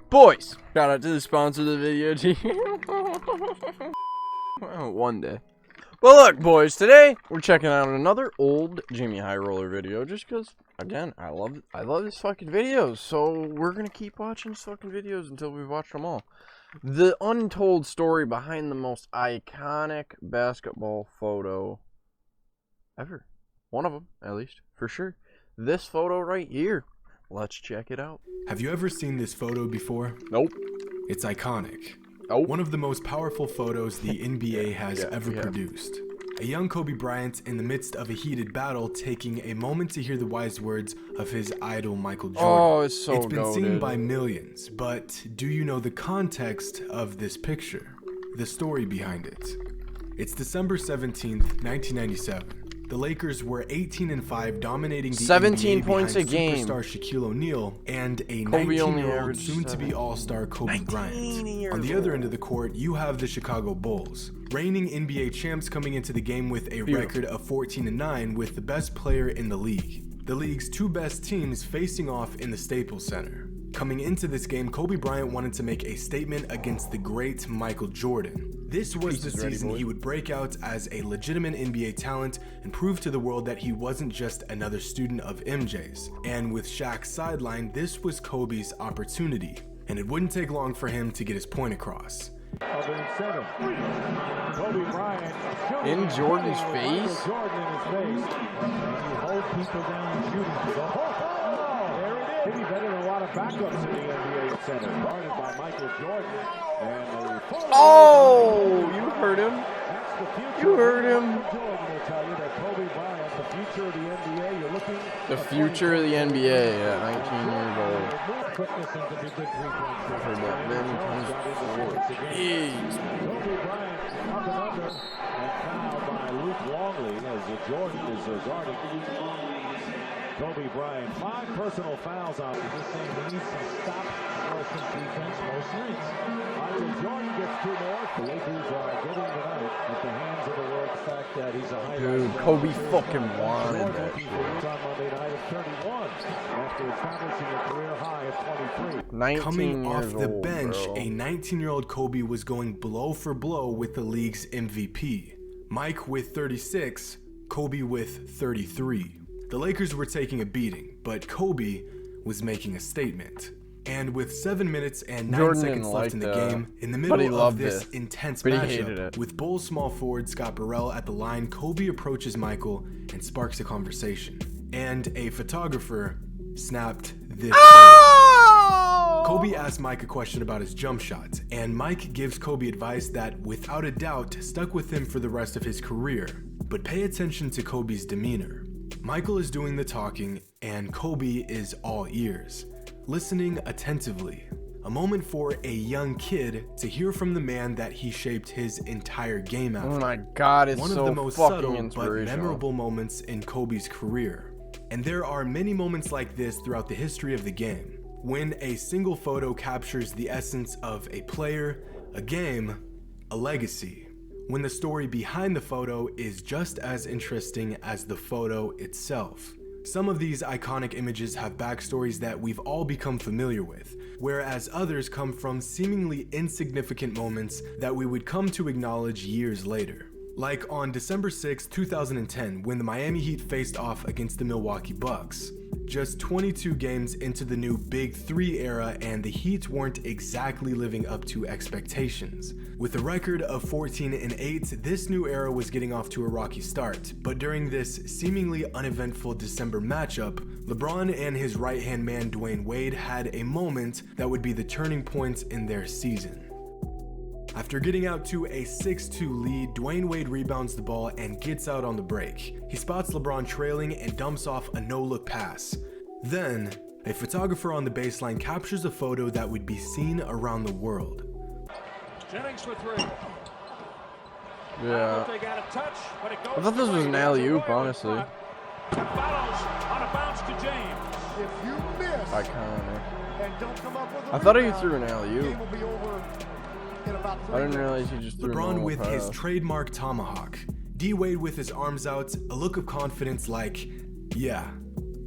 Boys, shout out to the sponsor of the video team. Well, one day. But look, boys, today we're checking out another old Jimmy High Roller video, just because, again, I love his fucking videos. So we're gonna keep watching his fucking videos until we've watched them all. The untold story behind the most iconic basketball photo ever. One of them, at least, for sure. This photo right here. Let's check it out. Have you ever seen this photo before? Nope. It's iconic. Nope. One of the most powerful photos the NBA has ever produced. A young Kobe Bryant in the midst of a heated battle, taking a moment to hear the wise words of his idol Michael Jordan. Oh, it's so It's been goated. seen by millions, but do you know the context of this picture? The story behind it. It's December 17th, 1997. The Lakers were 18-5, dominating the 17 NBA points a behind game. superstar Shaquille O'Neal and a Kobe only 19-year-old averaged soon-to-be 7. all-star Kobe 19 Bryant. years On the other old. end of the court, you have the Chicago Bulls, reigning NBA champs, coming into the game with a record of 14-9 with the best player in the league. The league's two best teams facing off in the Staples Center. Coming into this game, Kobe Bryant wanted to make a statement against the great Michael Jordan. This was the season he would break out as a legitimate NBA talent and prove to the world that he wasn't just another student of MJ's. And with Shaq sidelined, this was Kobe's opportunity. And it wouldn't take long for him to get his point across. Kobe Bryant In Jordan's face? Jordan in his face. You hold people down and shoot him. There it is. Maybe better than a lot of backups in the NBA center. Guarded by Michael Jordan. And Oh, you heard him. that's the future. You heard him. Jordan will tell you that Kobe Bryant, the future of the NBA, you're looking The future of the NBA at 19 years old. more quickness and to be good three-point shooter. For that then comes forward. Jeez. Kobe Bryant up and under and fouled by Luke Longley as Jordan is guarding. Kobe Bryant, 5 personal fouls on him. This thing needs some stop or some defense most nights. Michael Jordan gets 2 more. The Lakers are getting tonight at the hands of the world. The fact that he's a highlight. Dude, Kobe fucking wanted that Jordan shit. on Monday night at 31 after establishing a career high of 23. 19 Coming years off the old, bench, bro. a 19-year-old Kobe was going blow for blow with the league's MVP. Mike with 36, Kobe with 33. The Lakers were taking a beating, but Kobe was making a statement. And with 7 minutes and 9 Jordan seconds didn't left like in the that, game, in the but he middle of loved this it. intense But he hated matchup, it. with Bulls small forward Scott Burrell at the line, Kobe approaches Michael and sparks a conversation. And a photographer snapped this photo. Kobe asked Mike a question about his jump shot, and Mike gives Kobe advice that, without a doubt, stuck with him for the rest of his career. But pay attention to Kobe's demeanor. Michael is doing the talking, and Kobe is all ears, listening attentively. A moment for a young kid to hear from the man that he shaped his entire game after. Oh my god, it's One so of the most fucking subtle but inspirational. memorable moments in Kobe's career. And there are many moments like this throughout the history of the game, when a single photo captures the essence of a player, a game, a legacy. When the story behind the photo is just as interesting as the photo itself. Some of these iconic images have backstories that we've all become familiar with, whereas others come from seemingly insignificant moments that we would come to acknowledge years later. Like on December 6, 2010, when the Miami Heat faced off against the Milwaukee Bucks. Just 22 games into the new Big 3 era, and the Heat weren't exactly living up to expectations. With a record of 14-8, this new era was getting off to a rocky start, but during this seemingly uneventful December matchup, LeBron and his right-hand man Dwayne Wade had a moment that would be the turning point in their season. After getting out to a 6-2 lead, Dwayne Wade rebounds the ball and gets out on the break. He spots LeBron trailing and dumps off a no-look pass. Then, a photographer on the baseline captures a photo that would be seen around the world. Jennings for 3. Yeah. They got a touch, but it goes I thought this was an alley-oop, honestly. Follows on a bounce to James. If you miss iconic. And don't come up with a I thought he rebound. threw an alley-oop. Game will be over in about 3 I didn't minutes. realize he just threw a LeBron normal with his pass. trademark tomahawk. D-Wade with his arms out, a look of confidence like, yeah,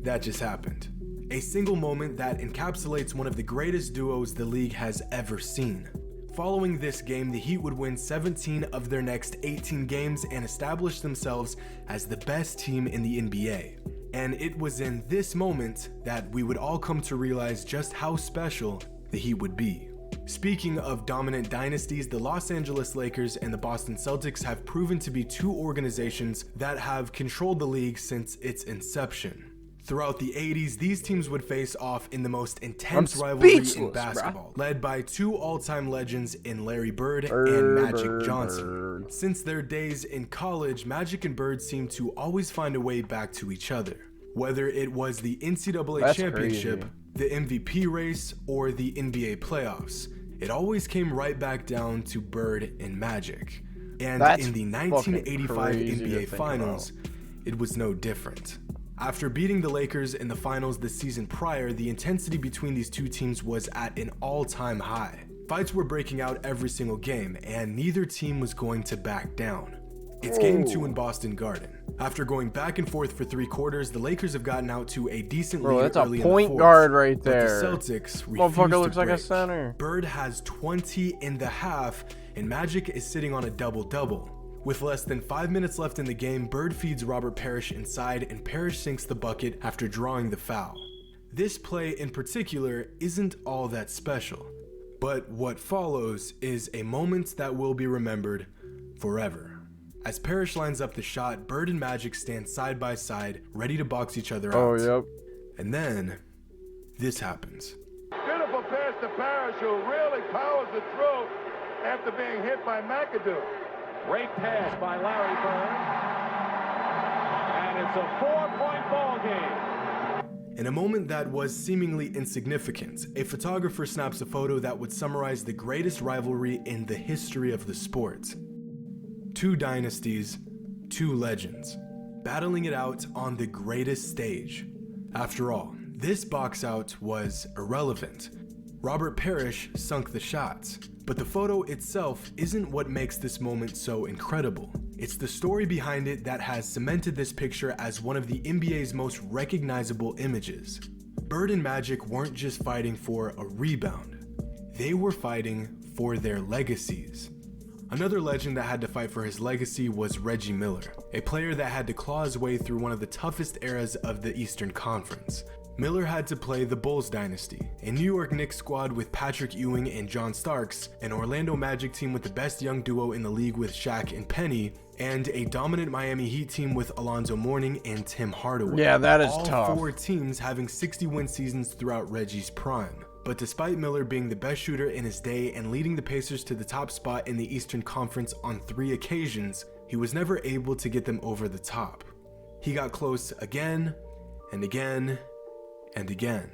that just happened. A single moment that encapsulates one of the greatest duos the league has ever seen. Following this game, the Heat would win 17 of their next 18 games and establish themselves as the best team in the NBA. And it was in this moment that we would all come to realize just how special the Heat would be. Speaking of dominant dynasties, the Los Angeles Lakers and the Boston Celtics have proven to be two organizations that have controlled the league since its inception. Throughout the 80s, these teams would face off in the most intense rivalry in basketball, led by two all-time legends in Larry Bird and Magic Johnson. Since their days in college, Magic and Bird seemed to always find a way back to each other. Whether it was the NCAA championship, the MVP race, or the NBA playoffs, it always came right back down to Bird and Magic. And in the 1985 NBA Finals, it was no different. After beating the Lakers in the finals the season prior, the intensity between these two teams was at an all-time high. Fights were breaking out every single game, and neither team was going to back down. It's Game 2 in Boston Garden. After going back and forth for 3 quarters, the Lakers have gotten out to a decent lead that's early a in the point fourth, guard right there. But the Celtics refuse Motherfucker to looks like a break. center. Bird has 20 in the half, and Magic is sitting on a double-double. With less than 5 minutes left in the game, Bird feeds Robert Parrish inside, and Parrish sinks the bucket after drawing the foul. This play in particular isn't all that special, but what follows is a moment that will be remembered forever. As Parrish lines up the shot, Bird and Magic stand side by side, ready to box each other out. Oh, yep. And then, this happens. Beautiful pass to Parrish, who really powers it through after being hit by McAdoo. Great pass by Larry Bird. And it's a 4-point ball game. In a moment that was seemingly insignificant, a photographer snaps a photo that would summarize the greatest rivalry in the history of the sport. 2 dynasties, 2 legends, battling it out on the greatest stage. After all, this box out was irrelevant. Robert Parrish sunk the shots, but the photo itself isn't what makes this moment so incredible. It's the story behind it that has cemented this picture as one of the NBA's most recognizable images. Bird and Magic weren't just fighting for a rebound, they were fighting for their legacies. Another legend that had to fight for his legacy was Reggie Miller, a player that had to claw his way through one of the toughest eras of the Eastern Conference. Miller had to play the Bulls dynasty, a New York Knicks squad with Patrick Ewing and John Starks, an Orlando Magic team with the best young duo in the league with Shaq and Penny, and a dominant Miami Heat team with Alonzo Mourning and Tim Hardaway. Yeah, that is all tough. 4 teams having 60-win seasons throughout Reggie's prime. But despite Miller being the best shooter in his day and leading the Pacers to the top spot in the Eastern Conference on 3 occasions, he was never able to get them over the top. He got close again and again and again,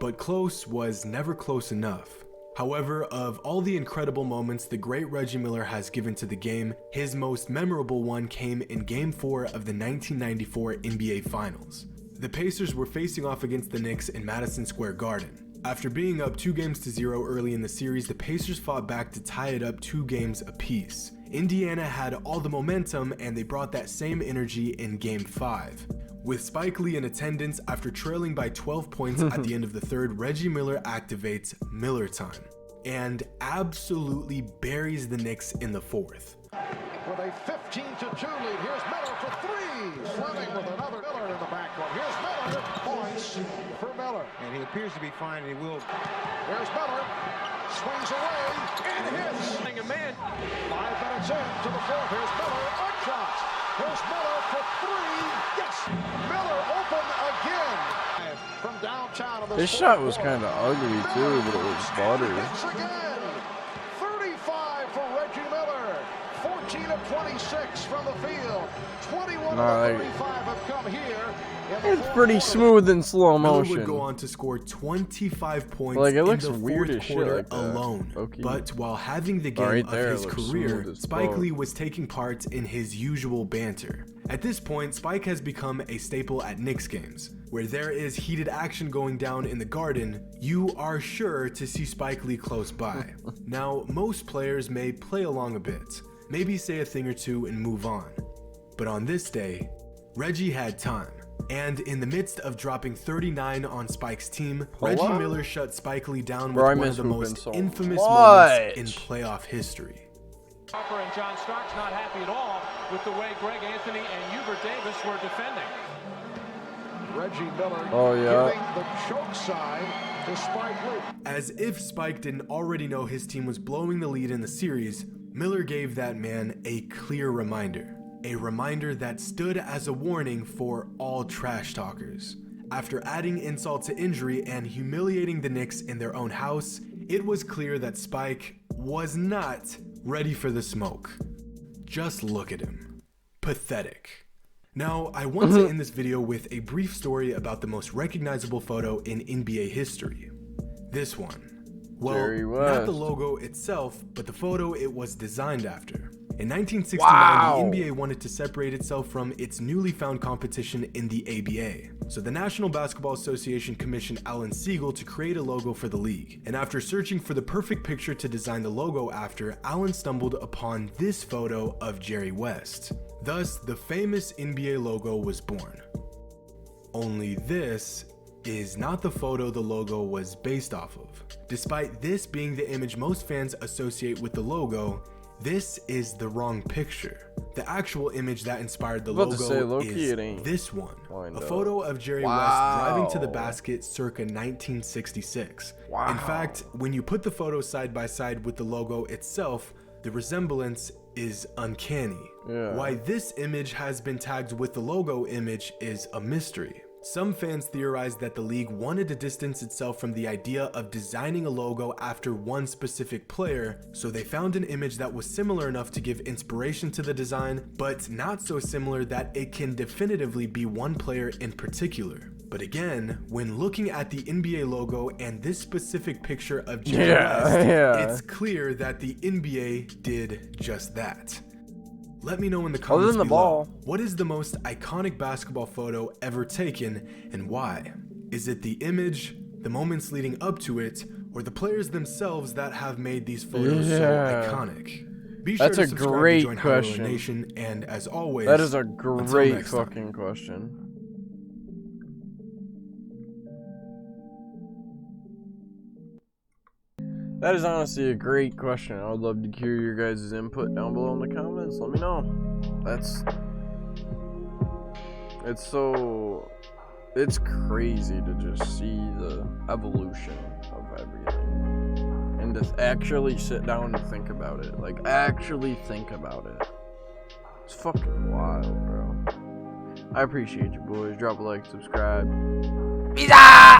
but close was never close enough. However, of all the incredible moments the great Reggie Miller has given to the game, his most memorable one came in Game 4 of the 1994 NBA Finals. The Pacers were facing off against the Knicks in Madison Square Garden. After being up 2-0 early in the series, the Pacers fought back to tie it up 2 games apiece. Indiana had all the momentum, and they brought that same energy in Game 5. With Spike Lee in attendance, after trailing by 12 points at the end of the third, Reggie Miller activates Miller time and absolutely buries the Knicks in the fourth. With a 15-2 lead, here's Miller for 3. Fleming with another Miller in the backcourt. Here's Miller, points for Miller. And he appears to be fine, and he will. There's Miller, swings away, and hits. A man. 5 minutes into the fourth. Here's Miller, a shot. Here's Miller for 3. Yes, Miller open again. From downtown. This shot was kind of ugly too, but it was butter. Hits again. 35 for Reggie Miller. 14 of 26 6 from the field. 21 No, of the 35 have come here. It's pretty smooth in slow Miller motion. would go on to score 25 points Like, it in looks the weird fourth as shit quarter like that. alone. Okay. But while having the game Right of there, his it looks career, smooth as Spike fuck. Lee was taking part in his usual banter. At this point, Spike has become a staple at Knicks games. Where there is heated action going down in the Garden, you are sure to see Spike Lee close by. Now, most players may play along a bit, maybe say a thing or two and move on. But on this day, Reggie had time. And in the midst of dropping 39 on Spike's team, Reggie Miller shut Spike Lee down with one of the most infamous moments in playoff history. Harper and John Starks not happy at all with the way Greg Anthony and Hubert Davis were defending. Reggie Miller yeah. giving the choke sign to Spike Lee. As if Spike didn't already know his team was blowing the lead in the series, Miller gave that man a clear reminder. A reminder that stood as a warning for all trash talkers. After adding insult to injury and humiliating the Knicks in their own house, it was clear that Spike was not ready for the smoke. Just look at him. Pathetic. Now, I want to end this video with a brief story about the most recognizable photo in NBA history. This one. Well, not the logo itself, but the photo it was designed after. In 1969, the NBA wanted to separate itself from its newly found competition in the ABA. So the National Basketball Association commissioned Alan Siegel to create a logo for the league. And after searching for the perfect picture to design the logo after, Alan stumbled upon this photo of Jerry West. Thus, the famous NBA logo was born. Only this is not the photo the logo was based off of. Despite this being the image most fans associate with the logo, this is the wrong picture. The actual image that inspired the logo is this one. A photo of Jerry West driving to the basket circa 1966. In fact, when you put the photo side by side with the logo itself, the resemblance is uncanny. Why this image has been tagged with the logo image is a mystery. Some fans theorized that the league wanted to distance itself from the idea of designing a logo after one specific player, so they found an image that was similar enough to give inspiration to the design, but not so similar that it can definitively be one player in particular. But again, when looking at the NBA logo and this specific picture of Jerry West, it's clear that the NBA did just that. Let me know in the comments below, what is the most iconic basketball photo ever taken and why? Is it the image, the moments leading up to it, or the players themselves that have made these photos so iconic? Be sure to subscribe to join High Roller Nation, and as always, that is a great fucking question. That is honestly a great question. I would love to hear your guys' input down below in the comments. Let me know. It's crazy to just see the evolution of everything. And to actually sit down and think about it. Like, actually think about it. It's fucking wild, bro. I appreciate you, boys. Drop a like, subscribe. Peace out!